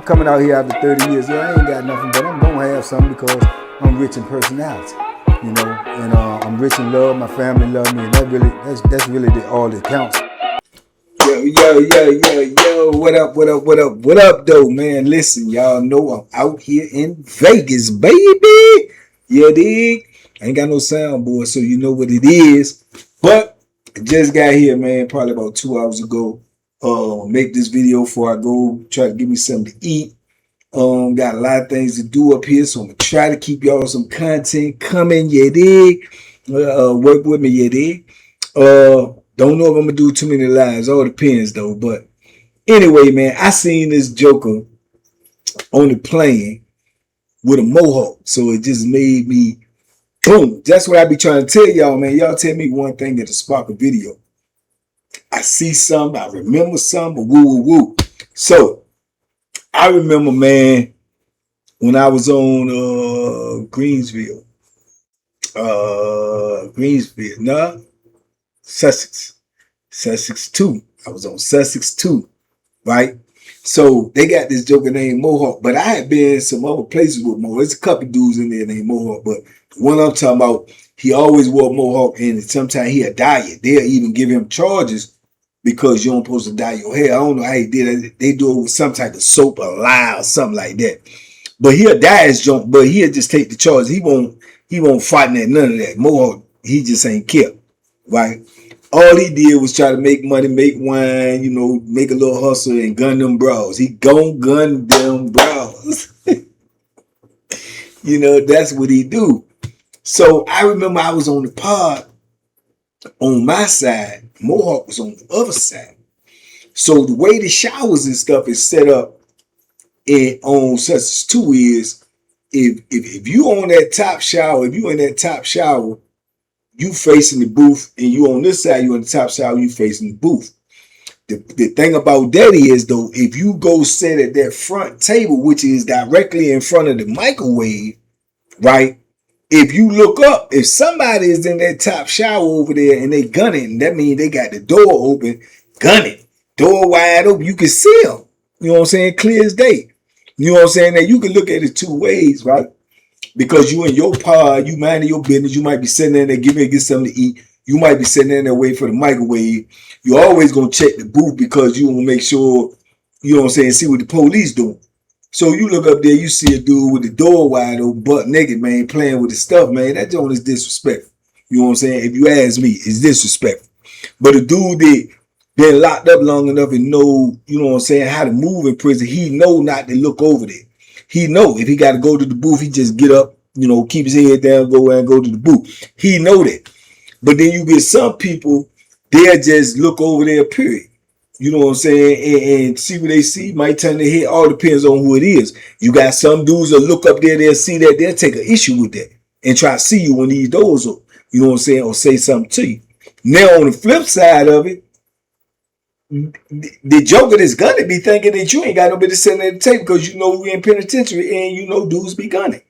coming out here after 30 years. Yeah, I ain't got nothing, but I'm gonna have something because I'm rich in personality, you know, and I'm rich in love. My family love me, and that's really all that counts. Yo, what up, though, man? Listen, y'all know I'm out here in Vegas, baby. Yeah, dig? I ain't got no soundboard, so you know what it is. But I just got here, man, probably about 2 hours ago. Make this video before I go try to give me something to eat. Got a lot of things to do up here, so I'm gonna try to keep y'all some content coming, you dig? Work with me, you dig? Don't know if I'm gonna do too many lives, all depends though. But anyway, man, I seen this joker on the plane with a Mohawk, so it just made me boom. That's what I be trying to tell y'all, man. Y'all tell me one thing that'll spark a video. I see something, I remember something, woo. So I remember, man, when I was on Greensville, Sussex 2. I was on Sussex 2, right? So they got this joker named Mohawk, but I had been some other places with Mohawk. There's a couple dudes in there named Mohawk, but the one I'm talking about, he always wore Mohawk, and sometimes he'll dye it. They'll even give him charges because you don't supposed to dye your hair. I don't know how he did it. They do it with some type of soap or lye or something like that. But he'll dye his junk, but he'll just take the charge. He won't fight at none of that. Mohawk, he just ain't care, right? All he did was try to make money, make wine, you know, make a little hustle and gun them bras. He gon' gun them bras. You know, that's what he do. So I remember I was on the pod on my side. Mohawk was on the other side. So the way the showers and stuff is set up on Sussex 2 is if you on that top shower, if you in that top shower, you facing the booth, and you on this side, you on the top shower, you facing the booth. The thing about that is, though, if you go sit at that front table, which is directly in front of the microwave, right? If you look up, if somebody is in that top shower over there and they gunning, that means they got the door open, gunning, door wide open. You can see them. You know what I'm saying? Clear as day. You know what I'm saying? Now you can look at it two ways, right? Because you in your pod, you minding your business. You might be sitting in there get something to eat. You might be sitting in there waiting for the microwave. You're always going to check the booth because you want to make sure, you know what I'm saying, see what the police doing. So you look up there, you see a dude with the door wide open, butt naked, man, playing with his stuff, man. That joint is disrespectful. You know what I'm saying? If you ask me, it's disrespectful. But a dude that been locked up long enough and know, you know what I'm saying, how to move in prison, he know not to look over there. He know if he got to go to the booth, he just get up, you know, keep his head down, go to the booth. He know that. But then you get some people, they'll just look over there, period. You know what I'm saying? And see what they see, might turn their head. All depends on who it is. You got some dudes that look up there, they'll see that, they'll take an issue with that and try to see you when these doors open. You know what I'm saying? Or say something to you. Now, on the flip side of it, the joker that's gunning be thinking that you ain't got nobody sitting at the table because you know we in penitentiary and you know dudes be gunning.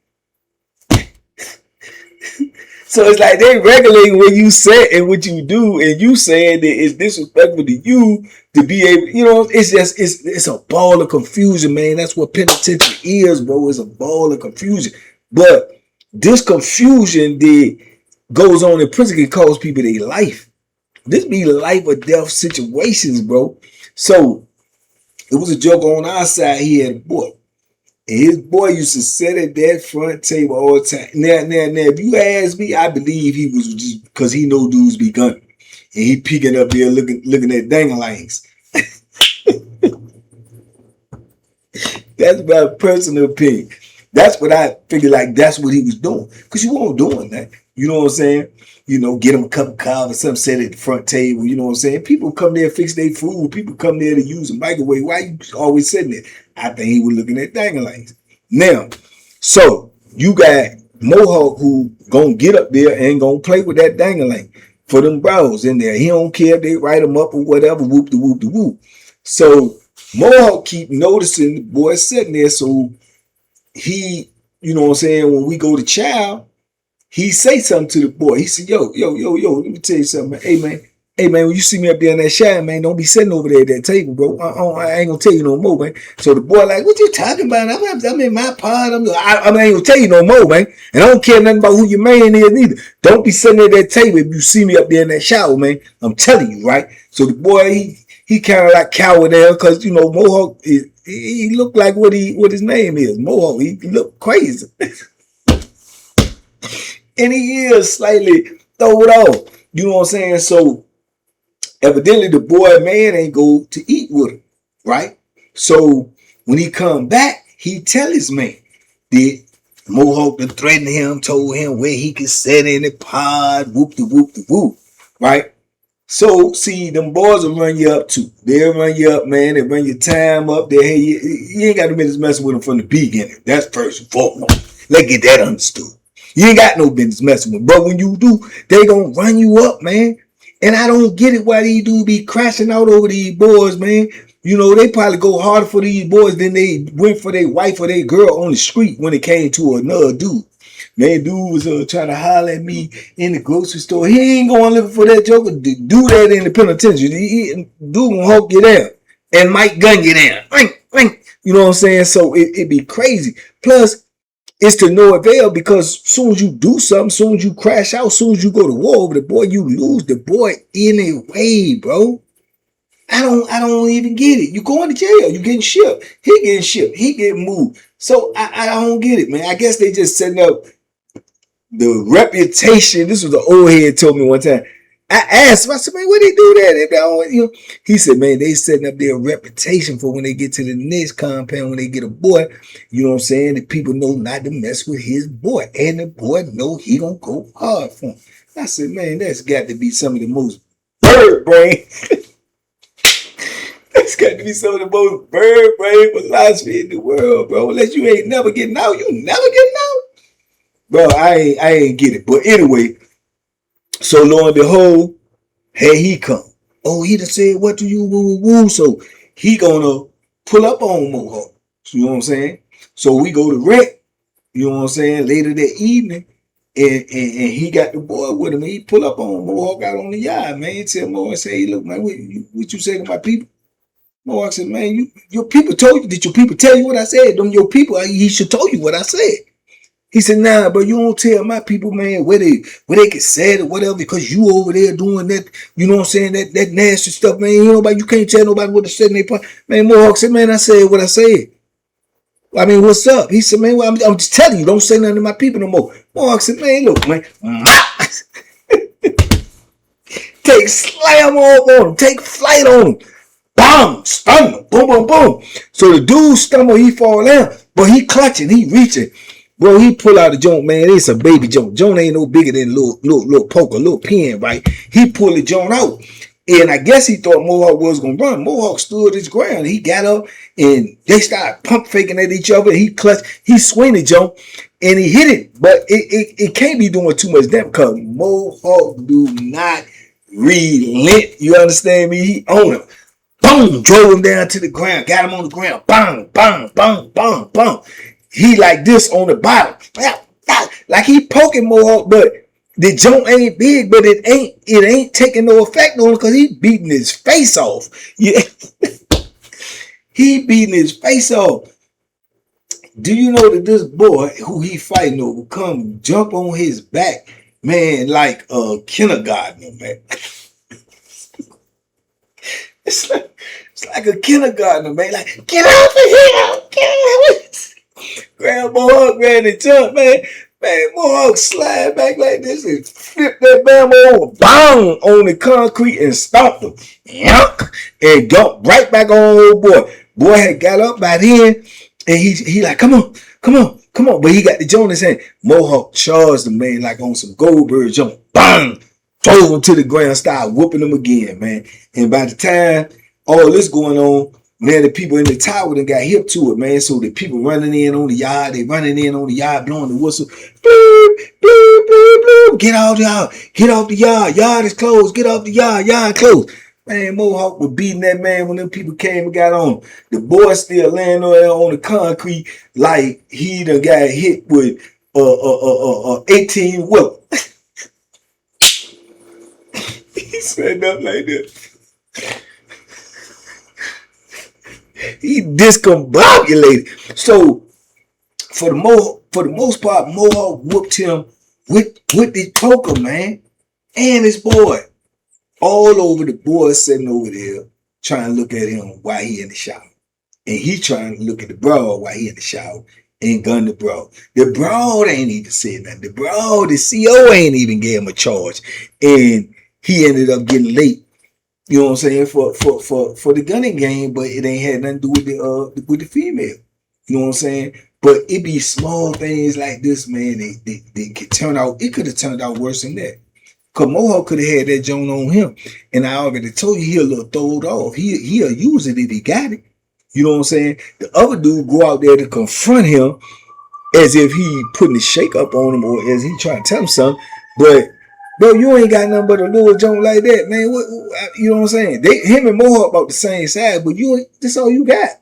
So it's like they regulating what you say and what you do, and you saying that it's disrespectful to you to be able, you know, it's a ball of confusion, man. That's what penitentiary is, bro. It's a ball of confusion. But this confusion that goes on in prison can cause people their life. This be life or death situations, bro. So it was a joke on our side. He had a boy. And his boy used to sit at that front table all the time. Now, if you ask me, I believe he was just because he know dudes be gunning. And he peeking up there looking at danglings. That's my personal opinion. That's what I figure, like that's what he was doing. Because you weren't doing that. You know what I'm saying? You know, get him a cup of coffee or something, sit at the front table. You know what I'm saying? People come there, fix their food. People come there to use a microwave. Why you always sitting there? I think he was looking at danglings. Now, so you got Mohawk who gonna get up there and gonna play with that dangling for them bros in there. He don't care if they write him up or whatever, whoop de whoop de whoop. So Mohawk keep noticing the boy sitting there. So he, you know what I'm saying, when we go to chow, he say something to the boy. He said, yo, let me tell you something, man. Hey, man, Hey man, when you see me up there in that shine, man, don't be sitting over there at that table, bro. I ain't gonna tell you no more, man. So the boy like, what you talking about? I'm in my pod. I ain't gonna tell you no more, man. And I don't care nothing about who your man is neither. Don't be sitting at that table if you see me up there in that shower, man. I'm telling you, right? So the boy, he kind of like cowered there because, you know, Mohawk, he looked like what his name is. Mohawk, he looked crazy. And he is slightly throwed off. You know what I'm saying? So evidently the boy man ain't go to eat with him, right? So when he come back, he tell his man that Mohawk done threatened him, told him where he could sit in the pod, whoop the whoop the whoop, right? So see, them boys will run you up too. They'll run you up, man. They run your time up. Hey, you ain't got no business messing with them from the beginning. That's first and foremost. Let's get that understood. You ain't got no business messing with them. But when you do, they gonna run you up, man. And I don't get it why these dudes be crashing out over these boys, man. You know, they probably go harder for these boys than they went for their wife or their girl on the street when it came to another dude. Man, dude was trying to holler at me in the grocery store. He ain't going looking for that joker. Do that in the penitentiary. Dude gonna hulk you down and might gun you down. You know what I'm saying? So it be crazy. Plus, it's to no avail because as soon as you do something, as soon as you crash out, as soon as you go to war over the boy, you lose the boy anyway, bro. I don't even get it. You going to jail. You getting shipped. He getting shipped. He getting moved. So I don't get it, man. I guess they just setting up the reputation. This was the old head told me one time. I asked him, I said, man, what they do that? He said, man, they setting up their reputation for when they get to the next compound, when they get a boy, you know what I'm saying? The people know not to mess with his boy. And the boy know he gonna go hard for him. I said, man, that's got to be some of the most bird brain. That's got to be some of the most bird brain philosophy in the world, bro. Unless you ain't never getting out, you never getting out. Bro, I ain't get it. But anyway, so lo and behold, here he come. Oh, he done said what to you, woo, woo, woo. So he gonna pull up on Mohawk. You know what I'm saying? So we go to rec, you know what I'm saying, later that evening. And he got the boy with him. He pull up on Mohawk out on the yard, man. He tell Mohawk, say, hey, look, man, what you say to my people? Mohawk said, man, your people told you. Did your people tell you what I said? Them your people, he should told you what I said. He said, nah, but you don't tell my people, man, where they can say it or whatever, because you over there doing that, you know what I'm saying, that nasty stuff, man. You can't tell nobody what to say in their part. Man, Mohawk said, man, I said what I said. I mean, what's up? He said, man, well, I'm just telling you, don't say nothing to my people no more. Mohawk said, man, look, man. Take slam off on him. Take flight on him. Bam! Stun him. Boom, boom, boom. So the dude stumble, he fall down. But he clutching, he reaching. Bro, he pull out a joint, man. It's a baby joint. Joint ain't no bigger than a little poker, little pin, right? He pulled the joint out. And I guess he thought Mohawk was going to run. Mohawk stood his ground. He got up and they started pump faking at each other. He clutched, he swing the joint and he hit it. But it can't be doing too much damage because Mohawk do not relent. You understand me? He owned him. Boom! Drove him down to the ground. Got him on the ground. Bang, bang, bang, bang, bang. He like this on the bottom. Like he poking Mohawk, but the joint ain't big, but it ain't taking no effect on him because he beating his face off. Yeah. He beating his face off. Do you know that this boy who he fighting over come jump on his back, man, like a kindergartner, man. It's like a kindergartner, man. Like, get off of here! Get off! Grab Mohawk, man, and jump, man. Man, Mohawk slide back like this and flip that bamboo over, bang, on the concrete and stomped him. Yunk! And jumped right back on old boy. Boy had got up by then, and he like, come on. But he got the joint in his hand. Mohawk charged the man like on some Goldberg jump. Bang! Drove him to the ground, started whooping him again, man. And by the time all this going on, man, the people in the tower done got hip to it, man. So the people running in on the yard, they running in on the yard, blowing the whistle. Bloop, bloop, bloop, bloop. Get off the yard. Get off the yard. Yard is closed. Get off the yard. Yard closed. Man, Mohawk was beating that man when them people came and got on him. The boy still laying on the concrete like he done got hit with 18 whip. Setting up like this. He discombobulated. So for the most part, Mohawk whooped him with the poker, man, and his boy. All over the boy sitting over there trying to look at him while he in the shower. And he trying to look at the broad while he in the shower and gun the broad. The broad ain't even said nothing. The CO ain't even gave him a charge. And he ended up getting late, you know what I'm saying, for the gunning game, but it ain't had nothing to do with the female. You know what I'm saying? But it be small things like this, man. They could turn out, it could have turned out worse than that. Cause Mohawk could have had that joint on him. And I already told you he'll little throw it off. He'll use it if he got it. You know what I'm saying? The other dude go out there to confront him as if he putting a shake up on him or as he trying to tell him something. But bro, you ain't got nothing but a little joint like that, man. You know what I'm saying? Him and Mohawk about the same size, but this all you got.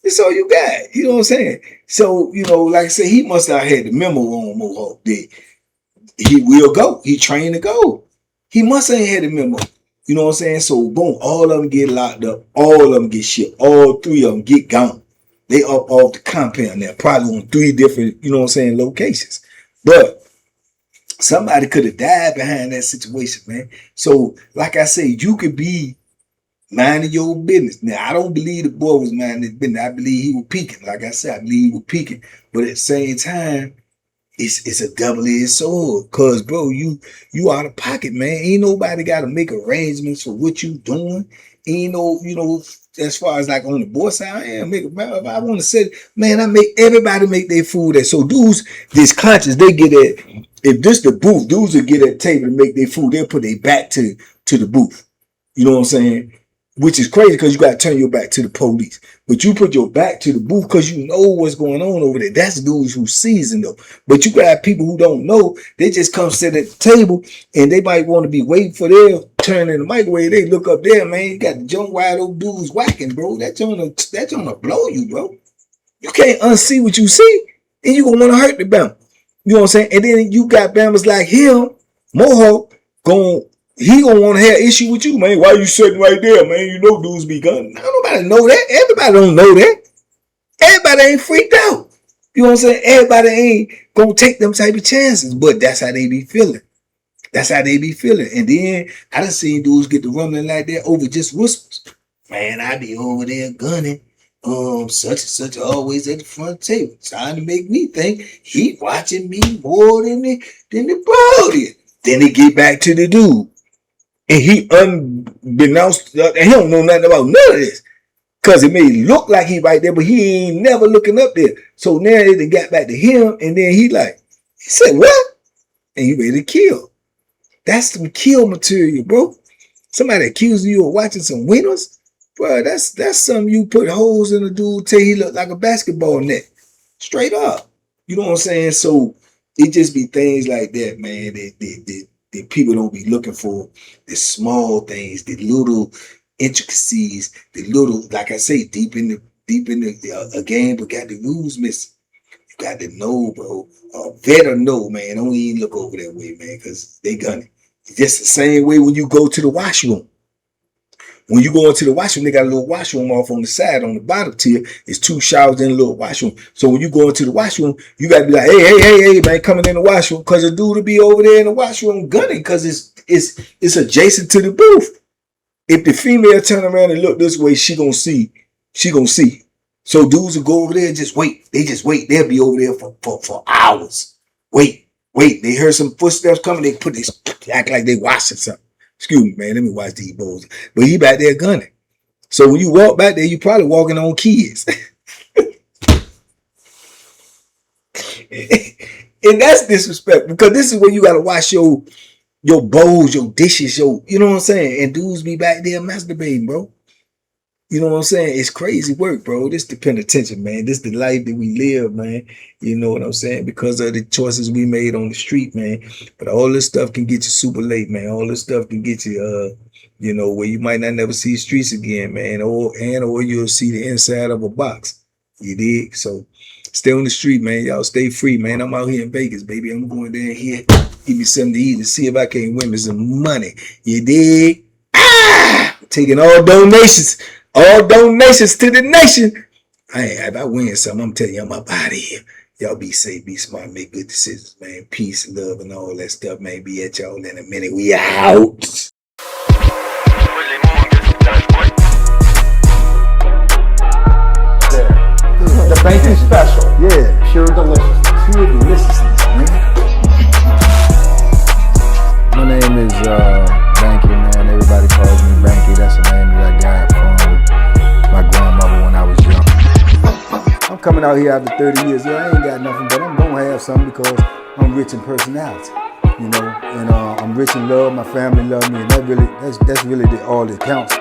This all you got. You know what I'm saying? So, you know, like I said, he must have had the memo on Mohawk that he will go. He trained to go. He must have had the memo. You know what I'm saying? So, boom, all of them get locked up. All of them get shipped. All three of them get gone. They up off the compound now, probably on 3 different, you know what I'm saying, locations. But somebody could have died behind that situation, man. So, like I said, you could be minding your business. Now, I don't believe the boy was minding his business. I believe he was peeking. Like I said, I believe he was peeking. But at the same time, it's a double-edged sword. Cause bro, you out of pocket, man. Ain't nobody gotta make arrangements for what you doing. Ain't no, you know, as far as like on the boy side, I am make if I want to say, man, I make everybody make their food at. So dudes, this conscious, they get at, if this the booth, dudes will get at the table to make their food, they'll put their back to the booth. You know what I'm saying? Which is crazy because you got to turn your back to the police. But you put your back to the booth because you know what's going on over there. That's dudes who seasoned though. But you got people who don't know. They just come sit at the table and they might want to be waiting for their turn in the microwave. They look up there, man. You got the joint wide old dudes whacking, bro. That joint will blow you, bro. You can't unsee what you see. And you gonna want to hurt the Bama. You know what I'm saying? And then you got Bamas like him, Mohawk, he gonna want to have issue with you, man. Why you sitting right there, man? You know dudes be gunning. Nobody know that. Everybody don't know that. Everybody ain't freaked out. You know what I'm saying? Everybody ain't gonna take them type of chances. But that's how they be feeling. That's how they be feeling. And then I done seen dudes get to rumbling like that over just whispers. Man, I be over there gunning. Such and such always at the front table, trying to make me think he watching me more than the bro did. Then they get back to the dude. And he unbeknownst, and he don't know nothing about none of this. Cause it may look like he right there, but he ain't never looking up there. So now they got back to him, and then he said, what? And he ready to kill. That's some kill material, bro. Somebody accusing you of watching some winners, bro. That's something you put holes in a dude till he look like a basketball net. Straight up. You know what I'm saying? So it just be things like that, man. That people don't be looking for, the small things, the little intricacies, the little, like I say, deep in the game, but got the rules missing. You got to know, bro. Better know, man. Don't even look over that way, man, because they gunning. It's just the same way when you go to the washroom. When you go into the washroom, they got a little washroom off on the side, on the bottom tier. It's 2 showers in a little washroom. So when you go into the washroom, you got to be like, hey, man, coming in the washroom. Because the dude will be over there in the washroom gunning because it's adjacent to the booth. If the female turn around and look this way, she gonna see. So dudes will go over there and just wait. They just wait. They'll be over there for hours. Wait. They heard some footsteps coming. They act like they watching something. Excuse me, man. Let me watch these bulls. But he back there gunning. So when you walk back there, you probably walking on kids. And that's disrespect because this is where you got to wash your bowls, your dishes, you know what I'm saying? And dudes be back there masturbating, bro. You know what I'm saying? It's crazy work, bro. This the penitentiary, man. This the life that we live, man. You know what I'm saying? Because of the choices we made on the street, man. But all this stuff can get you super late, man. All this stuff can get you, you know, where you might not never see streets again, man. Or you'll see the inside of a box. You dig? So stay on the street, man. Y'all stay free, man. I'm out here in Vegas, baby. I'm going down here. Give me something to eat and see if I can't win me some money. You dig? Ah! Taking all donations to the nation. If I win something, I'm telling you, I'm up out of here. Y'all be safe, be smart, make good decisions, man. Peace, love, and all that stuff, man. Be at y'all in a minute. We out. The banking special. Yeah. Pure delicious. Pure deliciousness, man. My name is Banky, man. Everybody calls me Banky. That's the name that I got from my grandmother when I was young. I'm coming out here after 30 years. Yeah, I ain't got nothing, but I'm gonna have something because I'm rich in personality, you know, and I'm rich in love. My family love me, and that's really all that counts.